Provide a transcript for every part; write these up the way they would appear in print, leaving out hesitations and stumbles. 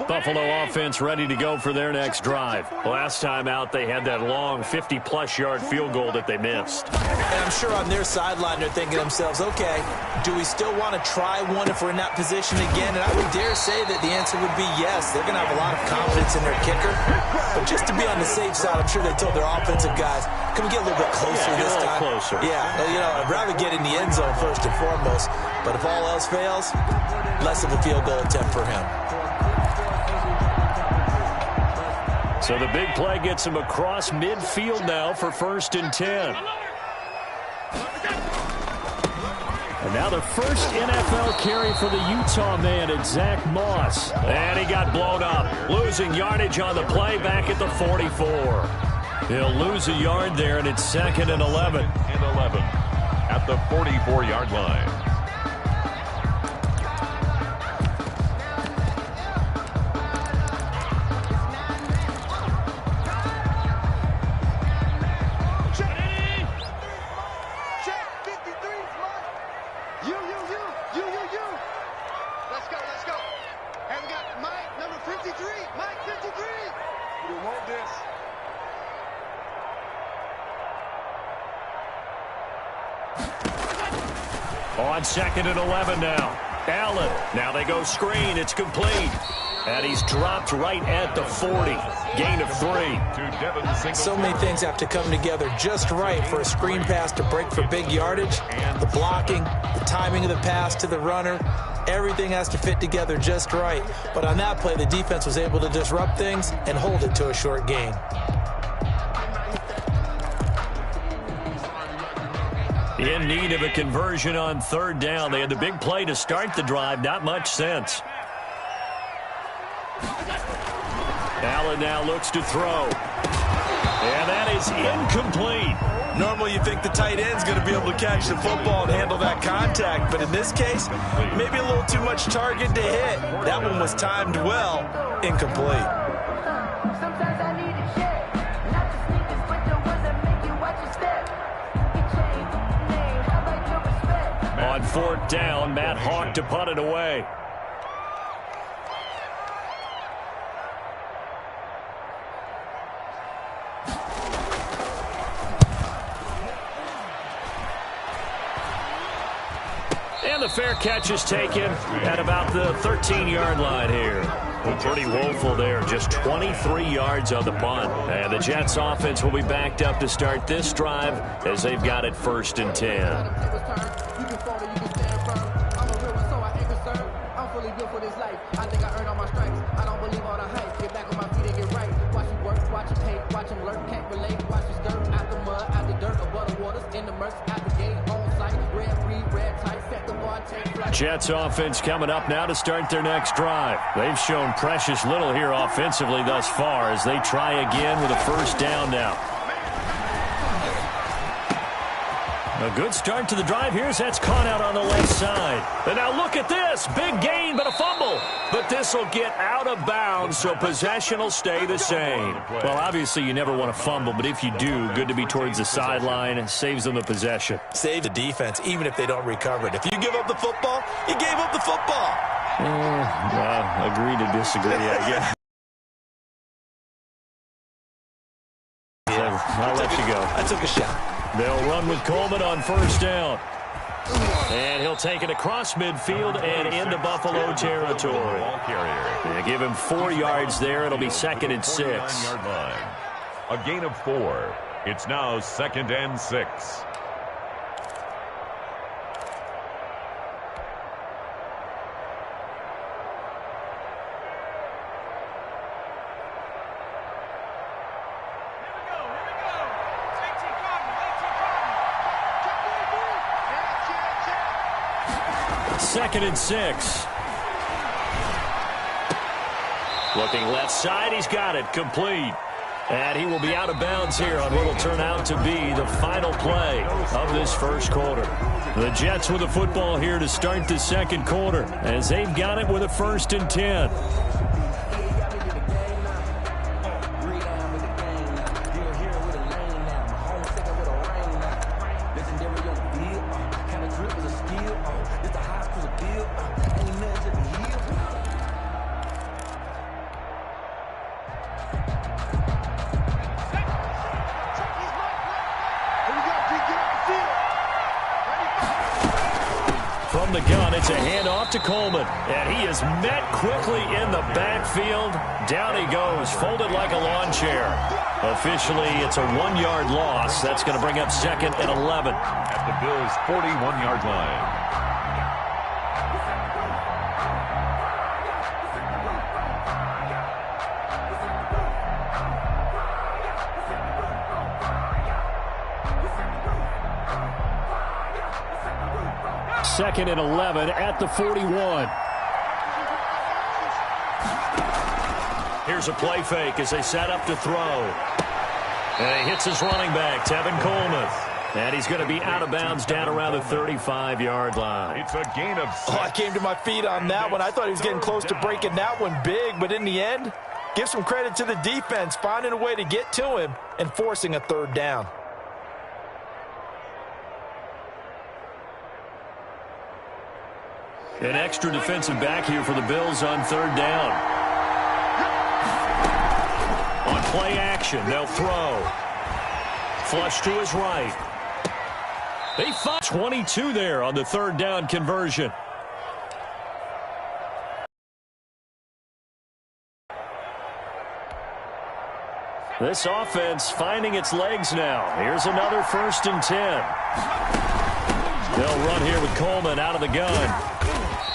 Buffalo offense ready to go for their next drive. Last time out, they had that long 50-plus yard field goal that they missed. And I'm sure on their sideline they're thinking to themselves, okay, do we still want to try one if we're in that position again? And I would dare say that the answer would be yes. They're going to have a lot of confidence in their kicker. But just to be on the safe side, I'm sure they told their offensive guys, can we get a little bit closer this time? Closer. Yeah, I'd rather get in the end zone first and foremost. But if all else fails, less of a field goal attempt for him. So the big play gets him across midfield now for 1st and 10. And now the first NFL carry for the Utah man at Zach Moss. And he got blown up, losing yardage on the play back at the 44. He'll lose a yard there, and it's 2nd and 11. At the 44-yard line. On 2nd and 11 now. Allen. Now they go screen. It's complete. And he's dropped right at the 40. Gain of 3. So many things have to come together just right for a screen pass to break for big yardage. The blocking, the timing of the pass to the runner, everything has to fit together just right. But on that play, the defense was able to disrupt things and hold it to a short gain. In need of a conversion on 3rd down. They had the big play to start the drive. Not much sense. Allen now looks to throw. And that is incomplete. Normally you think the tight end's going to be able to catch the football and handle that contact. But in this case, maybe a little too much target to hit. That one was timed well. Incomplete. On 4th down, Matt Hawk to punt it away. And the fair catch is taken at about the 13-yard line here. Pretty woeful there. Just 23 yards on the punt. And the Jets offense will be backed up to start this drive as they've got it 1st and 10. Jets offense coming up now to start their next drive. They've shown precious little here offensively thus far as they try again with a 1st down now. A good start to the drive. That's caught out on the left side. And now look at this. Big gain, but a fumble. But this will get out of bounds, so possession will stay the same. Well, obviously you never want to fumble, but if you do, good to be towards the sideline. It saves them the possession. Save the defense, even if they don't recover it. If you give up the football, you gave up the football. Agree to disagree, I guess. I'll let you go. I took a shot. They'll run with Coleman on 1st down. And he'll take it across midfield and into Buffalo territory. They give him 4 yards there. It'll be 2nd and 6. A gain of 4. It's now 2nd and 6. Second and 6. Looking left side. He's got it. Complete. And he will be out of bounds here on what will turn out to be the final play of this 1st quarter. The Jets with the football here to start the 2nd quarter as they've got it with a 1st and 10. the gun. It's a handoff to Coleman. And he is met quickly in the backfield. Down he goes, folded like a lawn chair. Officially, it's a 1-yard loss. That's going to bring up 2nd and 11. At the Bills' 41-yard line. Second and 11 at the 41. Here's a play fake as they set up to throw. And he hits his running back, Tevin Coleman. And he's going to be out of bounds down around the 35-yard line. It's a gain of 6. I came to my feet on that one. I thought he was getting close to breaking that one big, but in the end, give some credit to the defense, finding a way to get to him and forcing a 3rd down. An extra defensive back here for the Bills on 3rd down. On play action, they'll throw. Flush to his right. They fought 22 there on the 3rd down conversion. This offense finding its legs now. Here's another 1st and 10. They'll run here with Coleman out of the gun.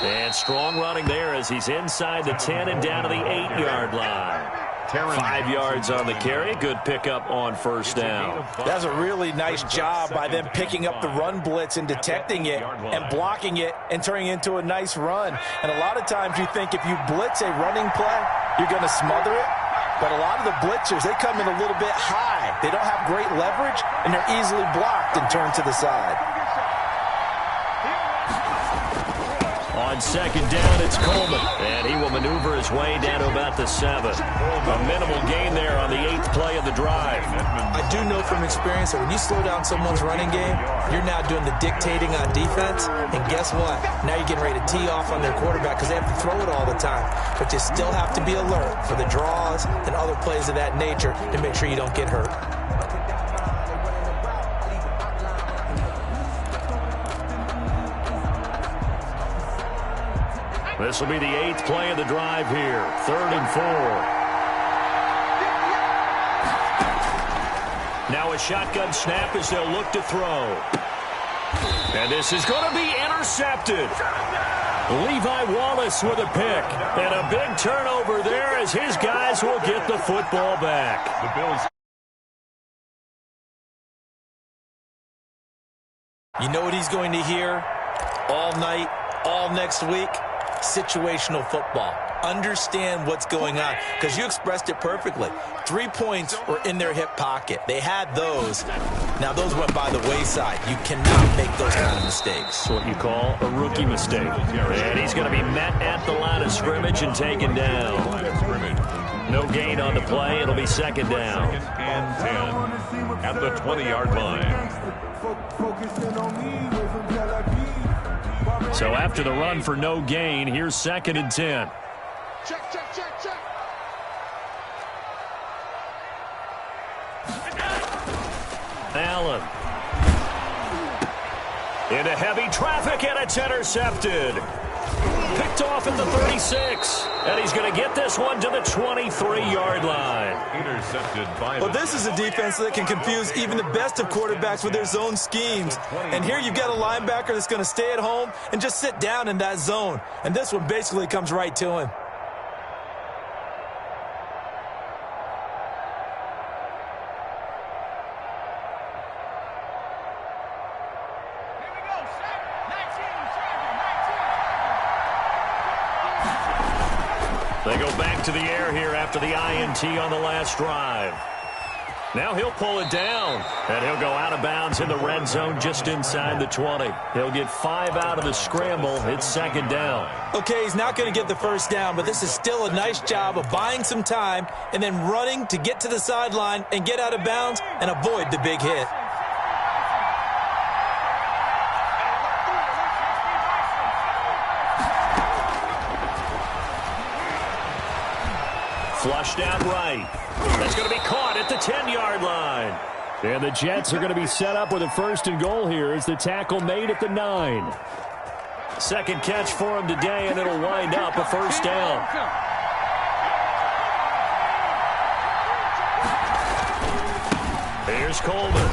And strong running there as he's inside the 10 and down to the 8-yard line. 5 yards on the carry. Good pickup on 1st down. That's a really nice job by them picking up the run blitz and detecting it and blocking it and turning it into a nice run. And a lot of times you think if you blitz a running play, you're going to smother it. But a lot of the blitzers, they come in a little bit high. They don't have great leverage, and they're easily blocked and turned to the side. On 2nd down, it's Coleman. And he will maneuver his way down to about the 7. A minimal gain there on the 8th play of the drive. I do know from experience that when you slow down someone's running game, you're now doing the dictating on defense. And guess what? Now you're getting ready to tee off on their quarterback because they have to throw it all the time. But you still have to be alert for the draws and other plays of that nature to make sure you don't get hurt. This will be the 8th play of the drive here. 3rd and 4. Now a shotgun snap as they'll look to throw. And this is going to be intercepted. Levi Wallace with a pick. And a big turnover there as his guys will get the football back. The Bills. You know what he's going to hear all night, all next week? Situational football. Understand what's going on, because you expressed it perfectly. 3 points were in their hip pocket. They had those. Now, those went by the wayside. You cannot make those kind of mistakes. That's what you call a rookie mistake. And he's going to be met at the line of scrimmage and taken down. No gain on the play. It'll be 2nd down. 2nd and 10 at the 20-yard line. So after the run for no gain, here's 2nd and 10. Check, check, check, check. Allen. Into heavy traffic, and it's intercepted. Picked off at the 36. And he's going to get this one to the 23-yard line. Intercepted by Well, this is a defense that can confuse even the best of quarterbacks with their zone schemes. And here you've got a linebacker that's going to stay at home and just sit down in that zone. And this one basically comes right to him. They go back to the air here after the INT on the last drive. Now he'll pull it down, and he'll go out of bounds in the red zone just inside the 20. He'll get 5 out of the scramble. It's 2nd down. Okay, he's not going to get the 1st down, but this is still a nice job of buying some time and then running to get to the sideline and get out of bounds and avoid the big hit. Flushed out right. That's going to be caught at the 10-yard line. And the Jets are going to be set up with a 1st and goal here as the tackle made at the 9. Second catch for him today, and it'll wind up a first down. Here's Coleman.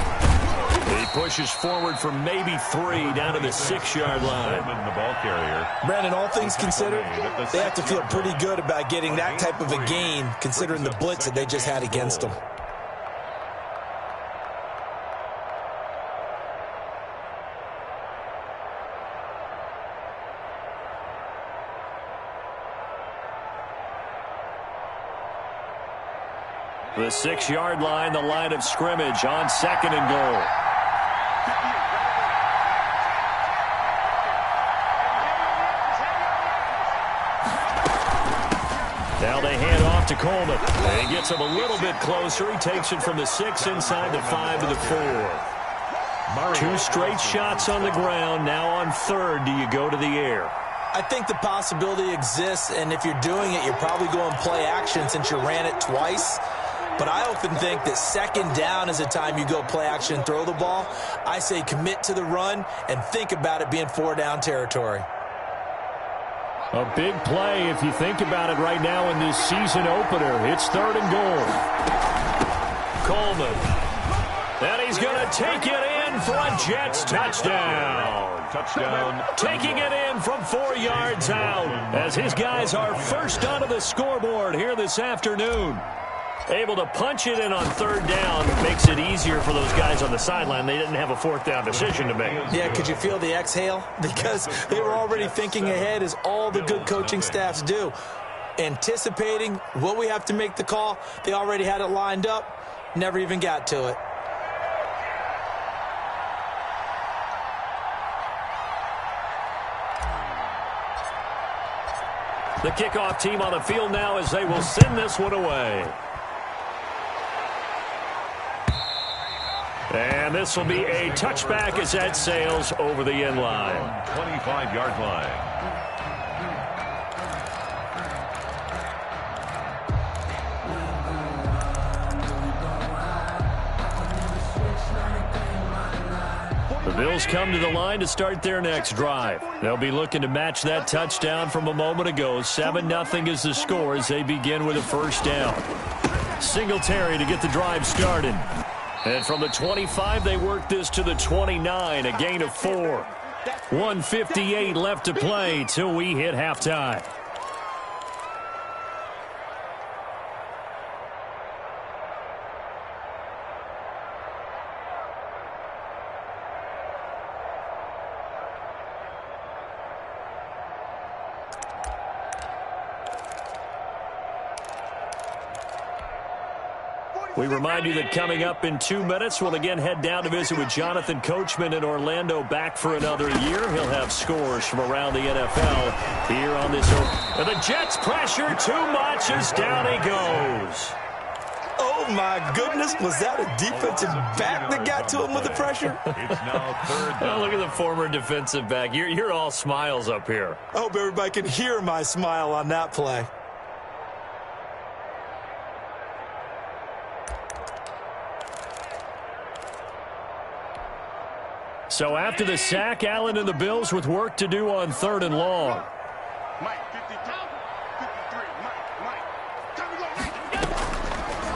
He pushes forward for maybe 3 down to the 6-yard line. The ball carrier. Brandon, all things considered, they have to feel pretty good about getting that type of a gain, considering the blitz that they just had against them. The 6-yard line, the line of scrimmage on 2nd and goal. Now they hand off to Coleman. He gets him a little bit closer. He takes it from the 6 inside the 5 to the 4. 2 straight shots on the ground. Now on 3rd, do you go to the air? I think the possibility exists, and if you're doing it, you're probably going play action since you ran it twice. But I often think that 2nd down is the time you go play action and throw the ball. I say commit to the run and think about it being 4-down territory. A big play if you think about it right now in this season opener. It's 3rd and goal. Coleman. And he's going to take it in for a Jets touchdown. Taking it in from 4 yards out as his guys are first onto the scoreboard here this afternoon. Able to punch it in on 3rd down makes it easier for those guys on the sideline. They didn't have a 4th down decision to make. Yeah, could you feel the exhale? Because they were already thinking ahead, as all the good coaching staffs do. Anticipating what we have to make the call. They already had it lined up. Never even got to it. The kickoff team on the field now as they will send this one away. And this will be a touchback as that sails over the end line. 25-yard line. The Bills come to the line to start their next drive. They'll be looking to match that touchdown from a moment ago. 7-0 is the score as they begin with a first down. Singletary to get the drive started. And from the 25, they work this to the 29, a gain of 4. 1:58 left to play till we hit halftime. We remind you that coming up in 2 minutes, we'll again head down to visit with Jonathan Coachman in Orlando, back for another year. He'll have scores from around the NFL here on this. And the Jets pressure too much as down he goes. Oh, my goodness. Was that a defensive back that got to him with the pressure? It's now 3rd down. Oh, look at the former defensive back. You're all smiles up here. I hope everybody can hear my smile on that play. So after the sack, Allen and the Bills with work to do on 3rd and long.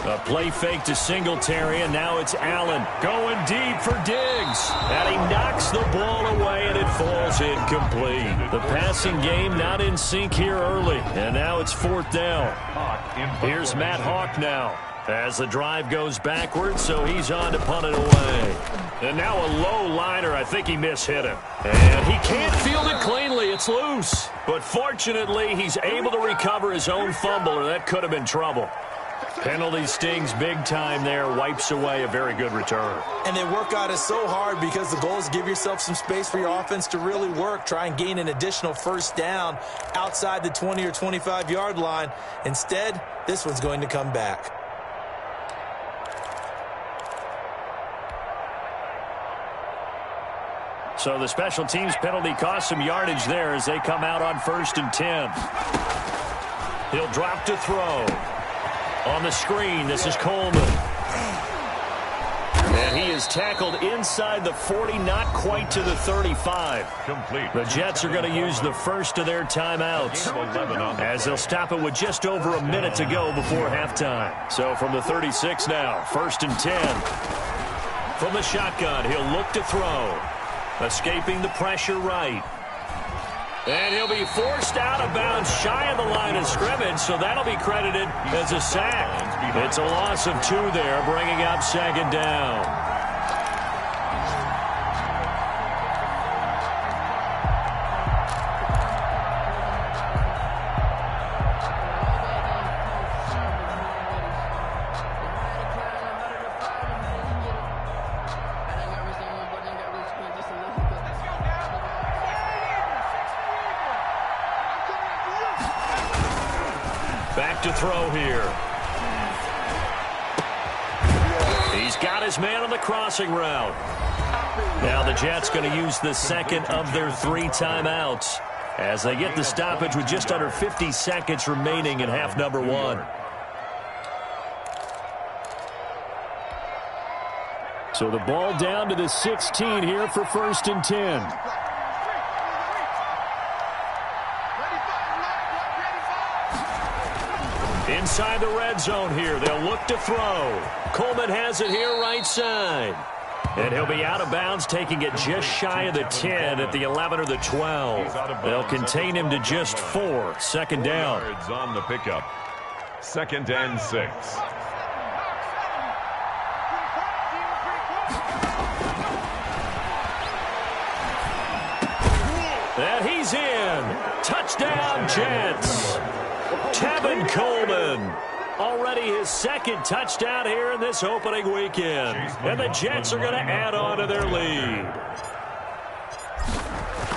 A play fake to Singletary, and now it's Allen going deep for Diggs. And he knocks the ball away, and it falls incomplete. The passing game not in sync here early, and now it's 4th down. Here's Matt Hawk now as the drive goes backwards, so he's on to punt it away. And now a low liner. I think he mishit him. And he can't field it cleanly. It's loose. But fortunately, he's able to recover his own fumble, or that could have been trouble. Penalty stings big time there. Wipes away a very good return. And they work on it so hard because the goal is give yourself some space for your offense to really work. Try and gain an additional first down outside the 20 or 25-yard line. Instead, this one's going to come back. So the special teams penalty cost some yardage there as they come out on 1st and 10. He'll drop to throw. On the screen, this is Coleman. And And he is tackled inside the 40, not quite to the 35. Complete. The Jets are going to use the first of their timeouts as they'll stop it with just over a minute to go before halftime. So from the 36 now, 1st and 10. From the shotgun, he'll look to throw. Escaping the pressure right. And he'll be forced out of bounds shy of the line of scrimmage, so that'll be credited as a sack. It's a loss of 2 there, bringing up 2nd down. Back to throw here. He's got his man on the crossing route. Now the Jets going to use the second of their 3 timeouts as they get the stoppage with just under 50 seconds remaining in half number 1. So the ball down to the 16 here for 1st and 10. Inside the red zone here. They'll look to throw. Coleman has it here right side. And he'll be out of bounds, taking it just shy of the 10 at the 11 or the 12. They'll contain him to just 4. 2nd down. Yards on the pickup. 2nd and 6. And he's in. Touchdown, Jets. Tevin Coleman, already his 2nd touchdown here in this opening weekend. And the Jets are going to add on to their lead.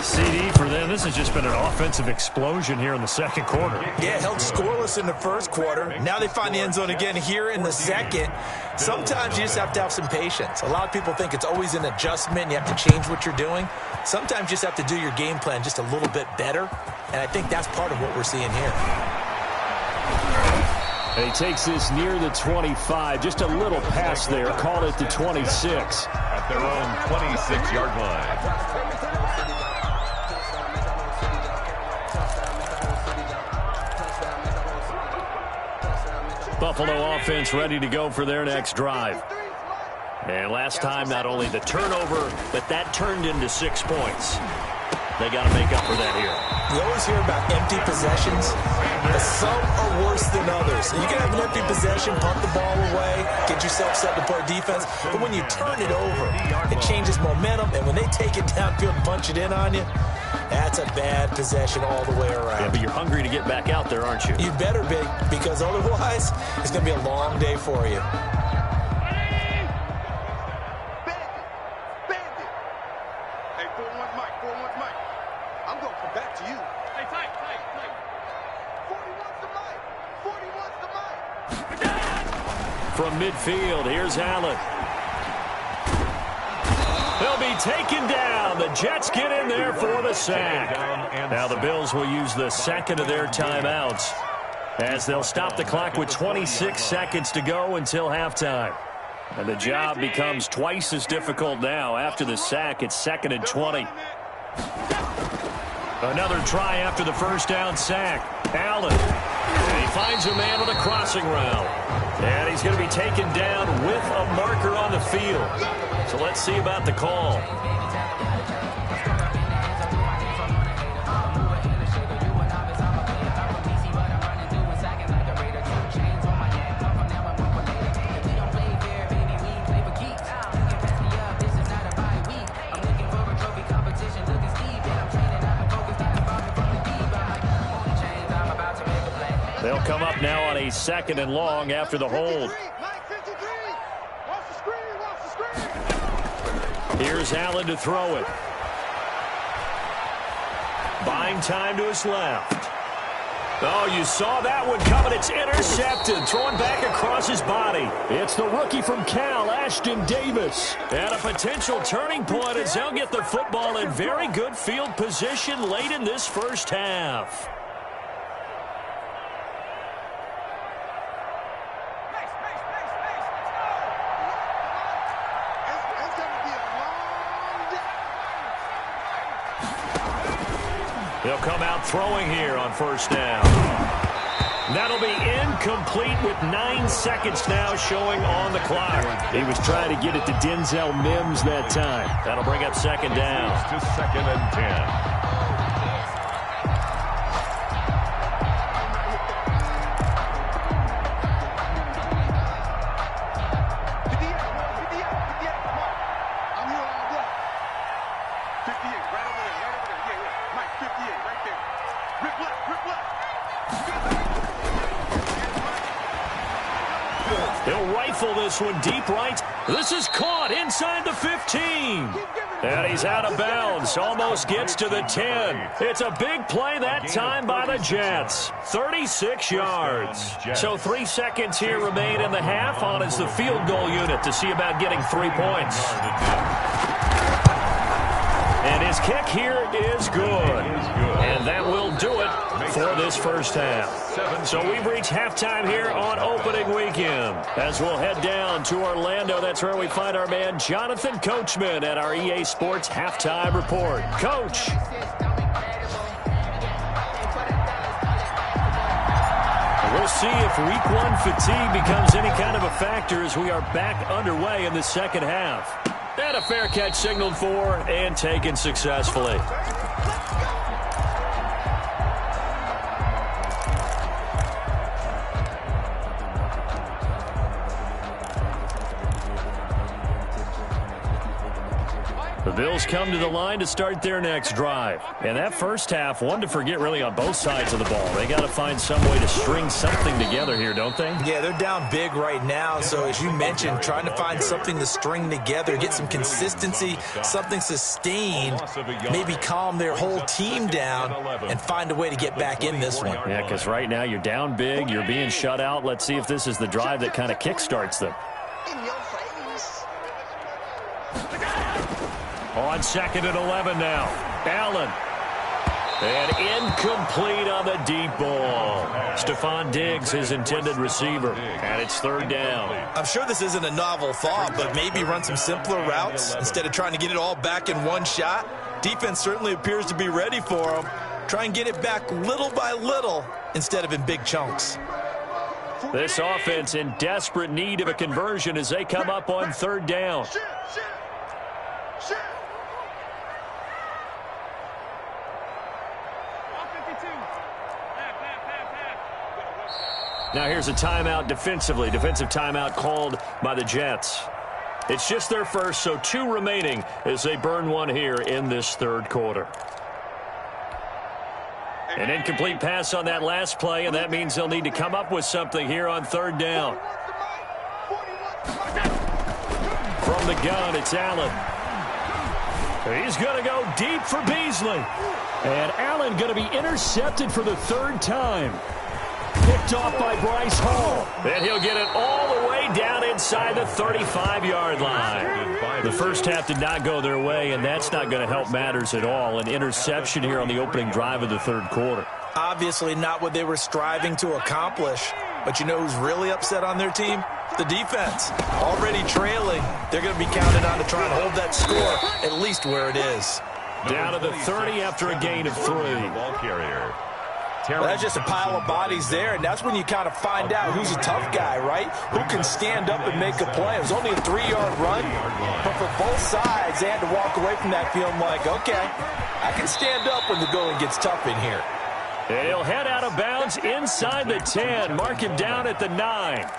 CD for them, this has just been an offensive explosion here in the 2nd quarter. Yeah, held scoreless in the 1st quarter. Now they find the end zone again here in the 2nd. Sometimes you just have to have some patience. A lot of people think it's always an adjustment. You have to change what you're doing. Sometimes you just have to do your game plan just a little bit better. And I think that's part of what we're seeing here. And he takes this near the 25. Just a little pass there. Called it the 26. At their own 26-yard line. Buffalo offense ready to go for their next drive. And last time, not only the turnover, but that turned into 6 points. They got to make up for that here. You always hear about empty possessions. Some are worse than others. You can have an empty possession, punt the ball away, get yourself set to play defense. But when you turn it over, it changes momentum. And when they take it downfield and punch it in on you, that's a bad possession all the way around. Yeah, but you're hungry to get back out there, aren't you? You better be, because otherwise it's going to be a long day for you. From midfield, here's Allen. They'll be taken down. The Jets get in there for the sack. Now the Bills will use the 2nd of their timeouts as they'll stop the clock with 26 seconds to go until halftime. And the job becomes twice as difficult now. After the sack, it's 2nd and 20. Another try after the 1st down sack. Allen. And he finds a man on a crossing route. And he's going to be taken down with a marker on the field. So let's see about the call. They'll come up now on a 2nd and long after the hold. Here's Allen to throw it. Buying time to his left. Oh, you saw that one coming. It's intercepted. Thrown back across his body. It's the rookie from Cal, Ashton Davis. And a potential turning point as they'll get the football in very good field position late in this 1st half. They'll come out throwing here on first down. That'll be incomplete with 9 seconds now showing on the clock. He was trying to get it to Denzel Mims that time. That'll bring up second down. To second and 10. He'll rifle this one deep right. This is caught inside the 15. And he's out of bounds. Almost gets to the 10. It's a big play that time by the Jets. 36 yards. So 3 seconds here remain in the half on as the field goal unit to see about getting 3 points. And his kick here is good. And that will do it for this first half. So we've reached halftime here on opening weekend. As we'll head down to Orlando, that's where we find our man Jonathan Coachman at our EA Sports Halftime Report. Coach. We'll see if week 1 fatigue becomes any kind of a factor as we are back underway in the second half. And a fair catch signaled for and taken successfully. The Bills come to the line to start their next drive. And that first half, one to forget really on both sides of the ball. They got to find some way to string something together here, don't they? Yeah, they're down big right now. So as you mentioned, trying to find something to string together, get some consistency, something sustained, maybe calm their whole team down and find a way to get back in this one. Yeah, because right now you're down big, you're being shut out. Let's see if this is the drive that kind of kickstarts them. On second and 11 now. Allen. And incomplete on the deep ball. Stephon Diggs, his intended receiver. And it's third down. I'm sure this isn't a novel thought, but maybe run some simpler routes instead of trying to get it all back in one shot. Defense certainly appears to be ready for them. Try and get it back little by little instead of in big chunks. This offense in desperate need of a conversion as they come up on third down. Now here's a timeout defensively. Defensive timeout called by the Jets. It's just their first, so 2 remaining as they burn one here in this third quarter. An incomplete pass on that last play, and that means they'll need to come up with something here on third down. From the gun, it's Allen. He's going to go deep for Beasley. And Allen going to be intercepted for the third time. Picked off by Bryce Hall. And he'll get it all the way down inside the 35-yard line. The first half did not go their way, and that's not going to help matters at all. An interception here on the opening drive of the third quarter. Obviously not what they were striving to accomplish. But you know who's really upset on their team? The defense. Already trailing. They're going to be counted on to try and hold that score at least where it is. Down to the 30 after a gain of 3. Ball carrier. Well, that's just a pile of bodies there, and that's when you kind of find out who's a tough guy, right? Who can stand up and make a play. It was only a 3-yard run, but for both sides, they had to walk away from that feeling like, okay, I can stand up when the going gets tough in here. And he'll head out of bounds inside the 10. Mark him down at the 9.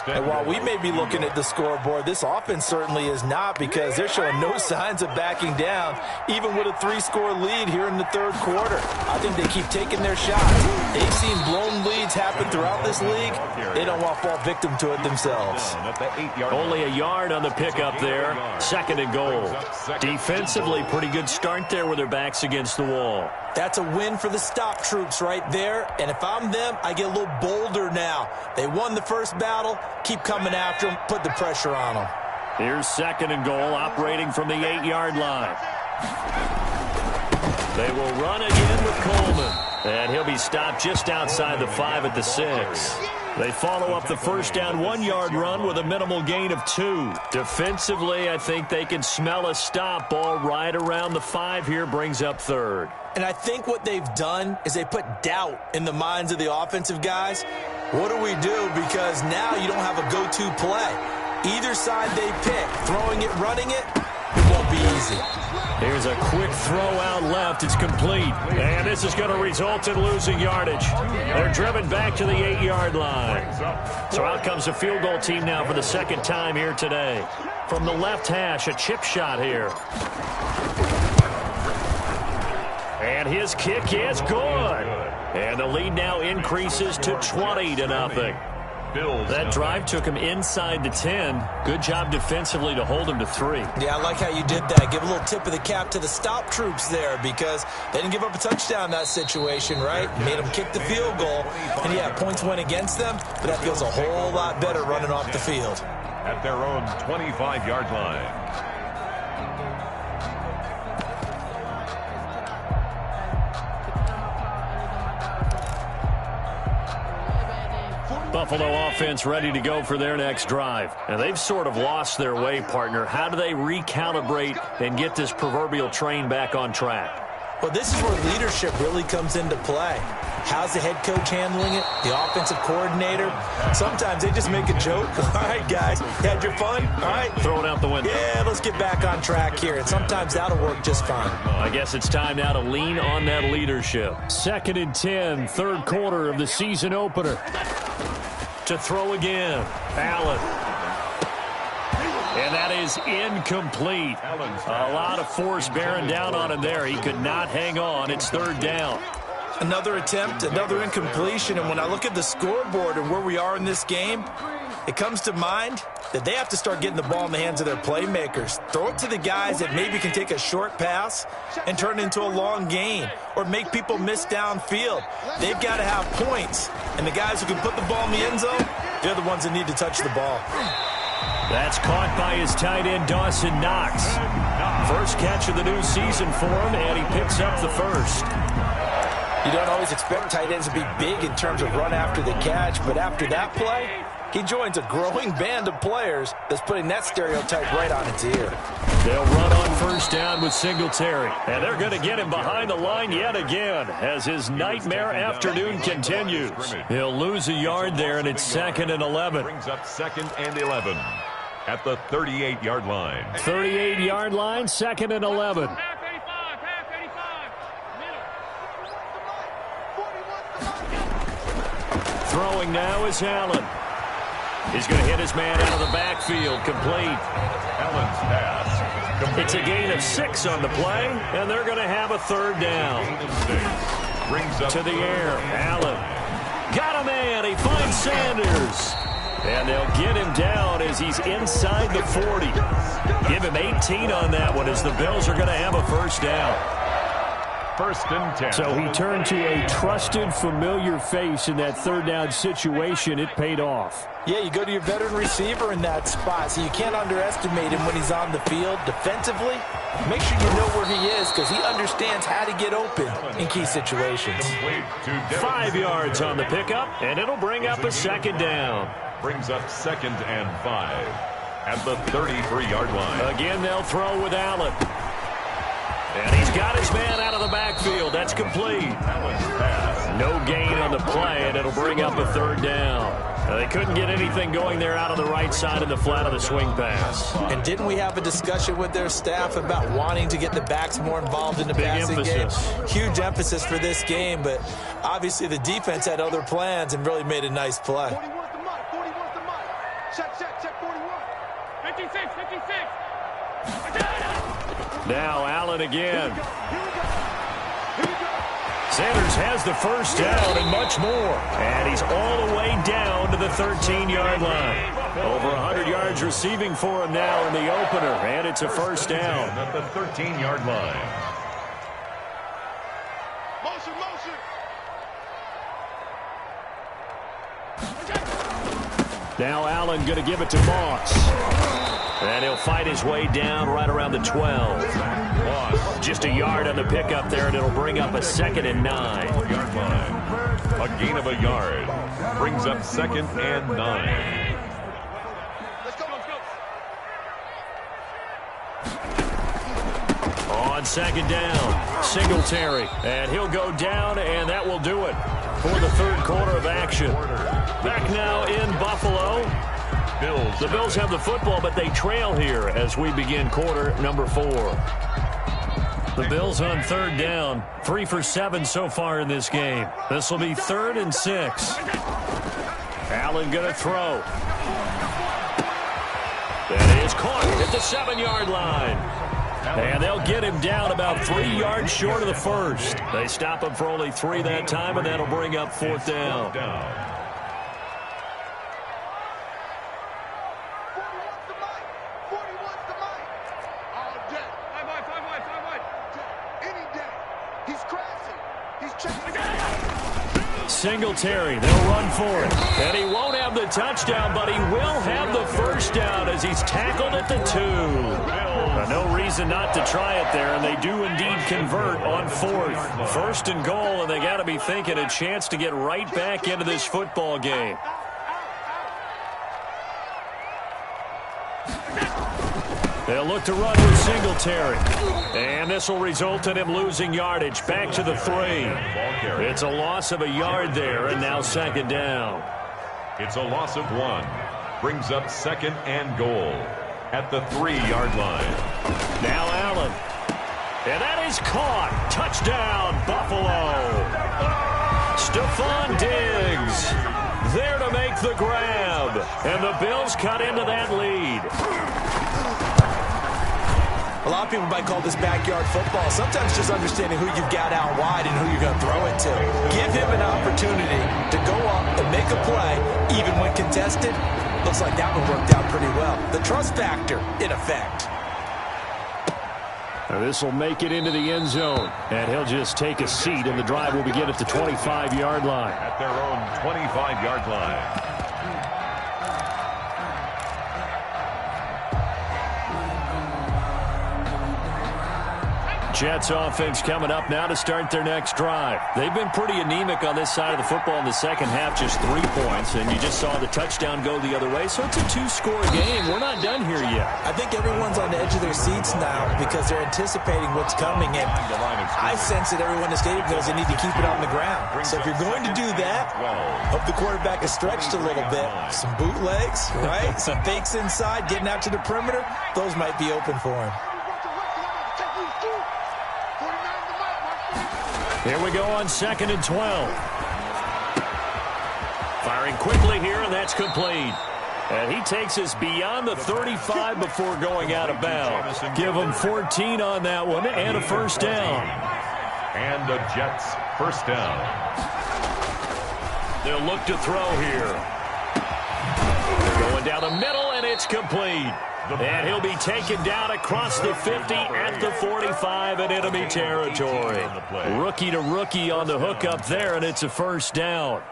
And while we may be looking at the scoreboard, this offense certainly is not, because they're showing no signs of backing down, even with a 3-score lead here in the third quarter. I think they keep taking their shots. They've seen blown leads happen throughout this league. They don't want to fall victim to it themselves. Only a yard on the pickup there. Second and goal. Defensively, pretty good start there with their backs against the wall. That's a win for the stop troops right there. And if I'm them, I get a little bolder now. They won the first battle. Keep coming after them. Put the pressure on them. Here's second and goal, operating from the 8-yard line. They will run again with Coleman. And he'll be stopped just outside the 5 at the 6. They follow up the first down 1-yard run with a minimal gain of 2. Defensively, I think they can smell a stop. Ball right around the 5 here, brings up 3rd. And I think what they've done is they put doubt in the minds of the offensive guys. What do we do? Because now you don't have a go-to play. Either side they pick, throwing it, running it, it won't be easy. Here's a quick throw out left. It's complete. And this is going to result in losing yardage. They're driven back to the 8-yard line. So out comes the field goal team now for the second time here today. From the left hash, a chip shot here. And his kick is good. And the lead now increases to 20-0. That drive took him inside the 10. Good job defensively to hold him to 3. Yeah, I like how you did that. Give a little tip of the cap to the stop troops there because they didn't give up a touchdown in that situation, right? Made them kick the field goal. And, yeah, points went against them, but that feels a whole lot better running off the field. At their own 25-yard line. Buffalo offense ready to go for their next drive. And they've sort of lost their way, partner. How do they recalibrate and get this proverbial train back on track? Well, this is where leadership really comes into play. How's the head coach handling it? The offensive coordinator? Sometimes they just make a joke. All right, guys, had your fun? All right. Throw it out the window. Yeah, let's get back on track here. And sometimes that'll work just fine. I guess it's time now to lean on that leadership. 2nd and 10, 3rd quarter of the season opener. To throw again. Allen. And that is incomplete. A lot of force bearing down on him there. He could not hang on. It's 3rd down. Another attempt, another incompletion. And when I look at the scoreboard and where we are in this game, it comes to mind that they have to start getting the ball in the hands of their playmakers. Throw it to the guys that maybe can take a short pass and turn it into a long gain or make people miss downfield. They've got to have points. And the guys who can put the ball in the end zone, they're the ones that need to touch the ball. That's caught by his tight end, Dawson Knox. First catch of the new season for him, and he picks up the first. You don't always expect tight ends to be big in terms of run after the catch, but after that play, he joins a growing band of players that's putting that stereotype right on its ear. They'll run on first down with Singletary. And they're going to get him behind the line yet again as his nightmare afternoon continues. He'll lose a yard there, and it's 2nd and 11. Brings up 2nd and 11 at the 38-yard line. 38-yard line, 2nd and 11. Throwing now is Allen. He's going to hit his man out of the backfield. Complete. Allen's pass. Complete. It's a gain of 6 on the play, and they're going to have a 3rd down. Brings up to the air. Allen. Got a man. He finds Sanders. And they'll get him down as he's inside the 40. Give him 18 on that one as the Bills are going to have a first down. 1st and 10. So he turned to a trusted, familiar face in that 3rd down situation. It paid off. Yeah, you go to your veteran receiver in that spot, so you can't underestimate him when he's on the field. Defensively, make sure you know where he is because he understands how to get open in key situations. 5 yards on the pickup, and it'll bring up a 2nd down. Brings up 2nd and 5 at the 33-yard line. Again, they'll throw with Allen. And he's got his man out of the backfield. That's complete. No gain on the play, and it'll bring up a 3rd down. They couldn't get anything going there out of the right side of the flat of the swing pass. And didn't we have a discussion with their staff about wanting to get the backs more involved in the passing game? Huge emphasis for this game, but obviously the defense had other plans and really made a nice play. 41's the mic. 41's the mic. Check 41. 56. Now Allen again. Sanders has the first down and much more. And he's all the way down to the 13-yard line. Over 100 yards receiving for him now in the opener. And it's a first down. At the 13-yard line. Now Allen going to give it to Moss. And he'll fight his way down right around the 12. Moss just a yard on the pickup there, and it'll bring up a 2nd and 9. A A gain of a yard. Brings up 2nd and 9. Let's go. On 2nd down, Singletary. And he'll go down, and that will do it for the 3rd quarter of action. Back now in Buffalo. The Bills have the football, but they trail here as we begin quarter number 4. The Bills on 3rd down, 3 for 7 so far in this game. This will be 3rd and 6. Allen going to throw. That is caught at the 7-yard line. And they'll get him down about 3 yards short of the first. They stop him for only 3 that time, and that'll bring up 4th down. 41's the mic. All day. 5 wide. Any day. He's crashing. He's chasing. Singletary, they'll run for it. And he won't have the touchdown, but he will have the first down as he's tackled at the 2. No reason not to try it there, and they do indeed convert on 4th. 1st and goal, and they got to be thinking a chance to get right back into this football game. They'll look to run with Singletary. And this will result in him losing yardage back to the 3. It's a loss of a yard there, and now 2nd down. It's a loss of 1. Brings up 2nd and goal at the 3-yard line. Now Allen. And that is caught. Touchdown, Buffalo. Stephon Diggs there to make the grab. And the Bills cut into that lead. A lot of people might call this backyard football. Sometimes just understanding who you've got out wide and who you're going to throw it to. Give him an opportunity to go up and make a play, even when contested. Looks like that one worked out pretty well. The trust factor, in effect. Now this will make it into the end zone. And he'll just take a seat, and the drive will begin at the 25-yard line. At their own 25-yard line. Jets offense coming up now to start their next drive. They've been pretty anemic on this side of the football in the second half, just 3 points, and you just saw the touchdown go the other way, so it's a 2-score game. We're not done here yet. I think everyone's on the edge of their seats now because they're anticipating what's coming, and I sense that everyone in the stadium knows they need to keep it on the ground. So if you're going to do that, hope the quarterback is stretched a little bit. Some bootlegs, right? Some fakes inside, getting out to the perimeter. Those might be open for him. Here we go on 2nd and 12. Firing quickly here, and that's complete. And he takes us beyond the 35 before going out of bounds. Give him 14 on that one and a first down. And the Jets first down. They'll look to throw here. They're going down the middle, and it's complete. And he'll be taken down across the 50 at the 45 in enemy territory. Rookie to rookie on the hook up there, and it's a first down.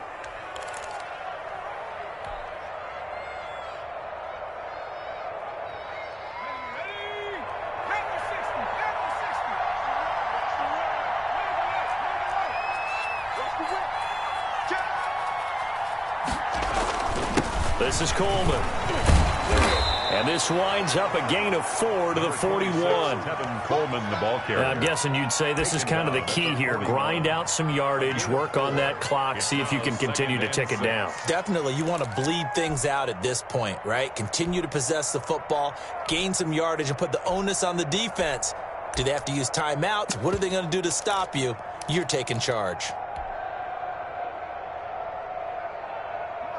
This is Coleman. And this winds up a gain of 4 to the 41. Coleman, the ball carrier. I'm guessing you'd say this is kind of the key here. Grind out some yardage, work on that clock, see if you can continue to tick it down. Definitely, you want to bleed things out at this point, right? Continue to possess the football, gain some yardage, and put the onus on the defense. Do they have to use timeouts? What are they going to do to stop you? You're taking charge.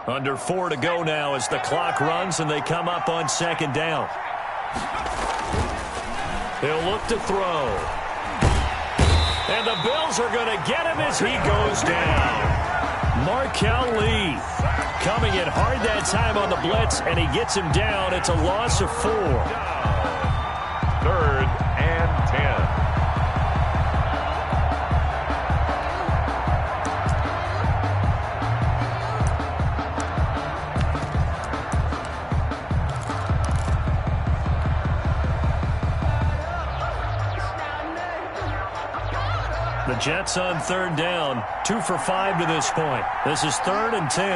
Under 4 to go now as the clock runs and they come up on 2nd down. He'll look to throw. And the Bills are going to get him as he goes down. Markel Lee coming in hard that time on the blitz, and he gets him down. It's a loss of 4. 3rd and 10. The The Jets on third down, 2 for 5 to this point. This is 3rd and 10.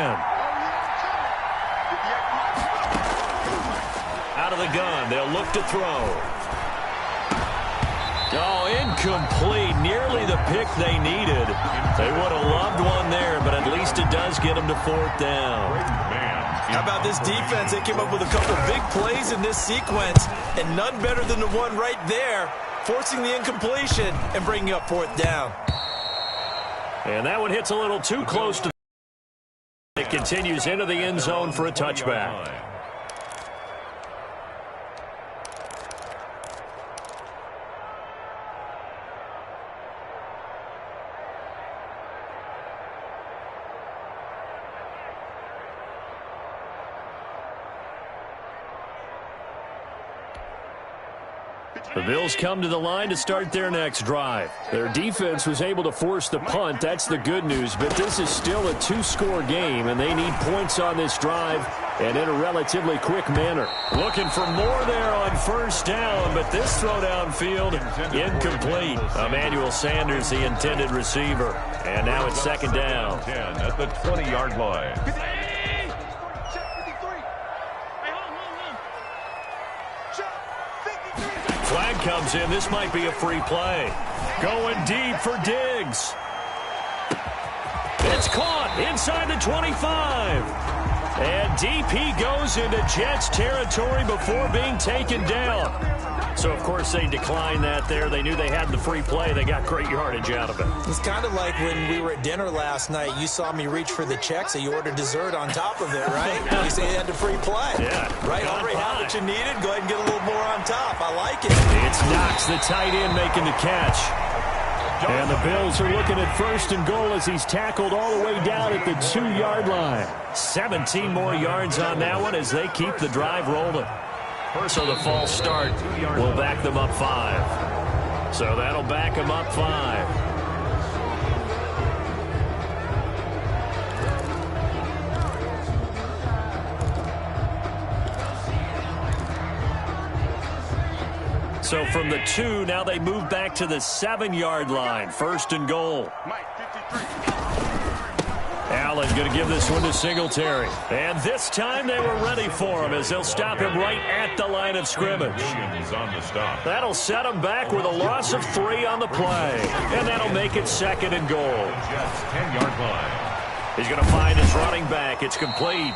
Out of the gun, they'll look to throw. Oh, incomplete. Nearly the pick they needed. They would have loved one there, but at least it does get them to 4th down. How about this defense? They came up with a couple big plays in this sequence, and none better than the one right there, forcing the incompletion and bringing up 4th down. And that one hits a little too close to. It continues into the end zone for a touchback. The Bills come to the line to start their next drive. Their defense was able to force the punt. That's the good news. But this is still a 2-score game, and they need points on this drive and in a relatively quick manner. Looking for more there on 1st down, but this throw downfield, incomplete. Emmanuel Sanders, the intended receiver. And now it's 2nd down. 10 at the 20-yard line. Flag comes in. This might be a free play. Going deep for Diggs. It's caught inside the 25. And DP goes into Jets territory before being taken down. So, of course, they declined that there. They knew they had the free play. They got great yardage out of it. It's kind of like when we were at dinner last night. You saw me reach for the check, so you ordered dessert on top of it, right? You say you had the free play. Yeah. Right? Already had what you needed. Go ahead and get a little more on top. I like it. It's Knox, the tight end, making the catch. And the Bills are looking at 1st and goal as he's tackled all the way down at the 2-yard line. 17 more yards on that one as they keep the drive rolling. So the false start will back them up 5. So that'll back them up 5. So from the 2, now they move back to the 7-yard line. 1st and goal. Allen going to give this one to Singletary. And this time they were ready for him as they'll stop him right at the line of scrimmage. That'll set him back with a loss of 3 on the play. And that'll make it 2nd and goal. Jets 10-yard line. He's going to find his running back. It's complete.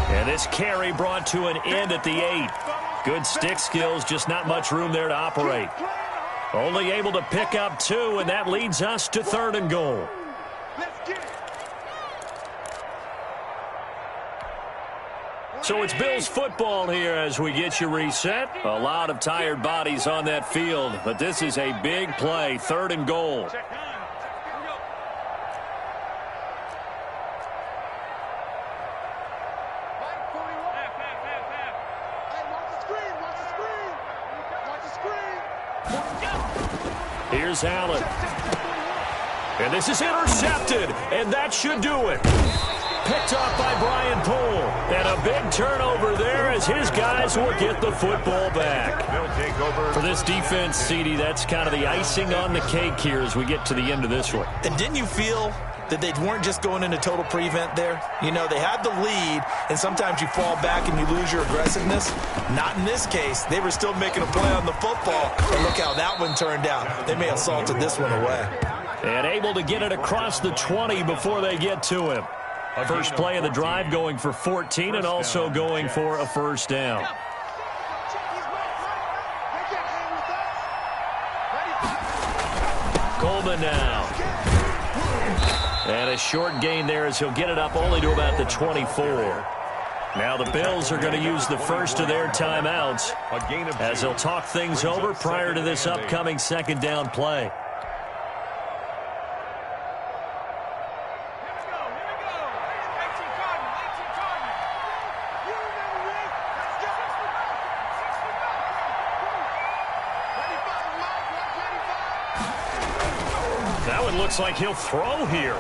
And this carry brought to an end at the 8. Good stick skills, just not much room there to operate. Only able to pick up 2, and that leads us to 3rd and goal. So it's Bills football here as we get you reset. A lot of tired bodies on that field, but this is a big play, 3rd and goal. Here's Allen. And this is intercepted, and that should do it. Picked off by Brian Poole. And a big turnover there as his guys will get the football back. For this defense, CD, that's kind of the icing on the cake here as we get to the end of this one. And didn't you feel that they weren't just going into total prevent there? You know, they had the lead, and sometimes you fall back and you lose your aggressiveness. Not in this case. They were still making a play on the football. And look how that one turned out. They may have salted this one away. And able to get it across the 20 before they get to him. First play of the drive going for 14 and also going for a 1st down. Coleman now. And a short gain there as he'll get it up only to about the 24. Now the Bills are going to use the first of their timeouts as they'll talk things over prior to this upcoming 2nd down play. That one looks like he'll throw here.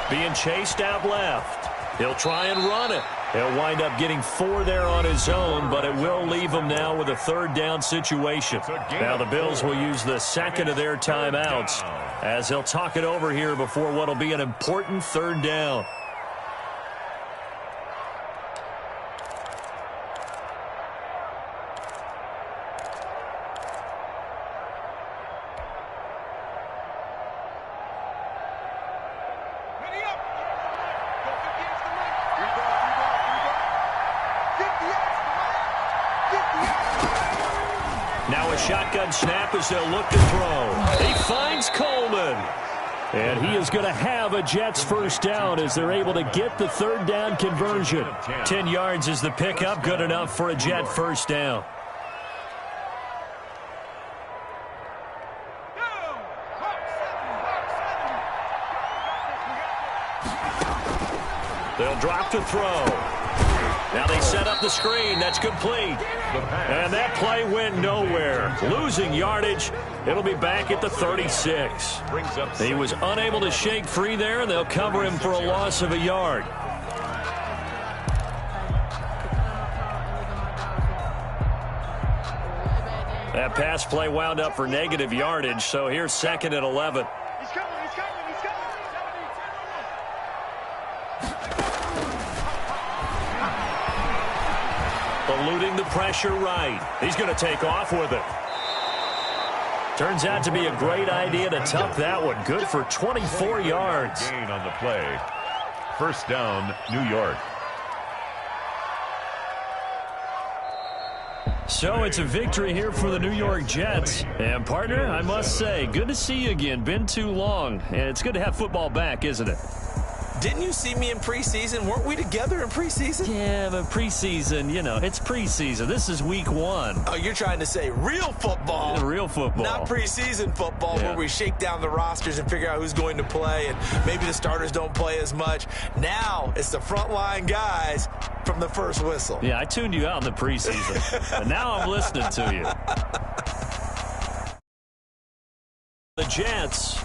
Being chased out left. He'll try and run it. He'll wind up getting 4 there on his own, but it will leave him now with a third down situation. Now the Bills will use the second of their timeouts as he'll talk it over here before what will be an important third down. Now a shotgun snap as they'll look to throw. He finds Coleman. And he is going to have a Jets first down as they're able to get the third down conversion. 10 yards is the pickup, good enough for a Jet first down. They'll drop to throw. Now they set up the screen. That's complete. And that play went nowhere. Losing yardage. It'll be back at the 36. He was unable to shake free there, and they'll cover him for a loss of a yard. That pass play wound up for negative yardage, so here's second and 11. Eluding the pressure right. He's going to take off with it. Turns out to be a great idea to tuck that one. Good for 24 yards. Gain on the play. First down, New York. So it's a victory here for the New York Jets. And, partner, I must say, good to see you again. Been too long. And it's good to have football back, isn't it? Didn't you see me in preseason? Weren't we together in preseason? Yeah, but preseason, you know, it's preseason. This is week 1. Oh, you're trying to say real football. Real football. Not preseason football where we shake down the rosters and figure out who's going to play, and maybe the starters don't play as much. Now it's the frontline guys from the first whistle. Yeah, I tuned you out in the preseason, and now I'm listening to you. The Jets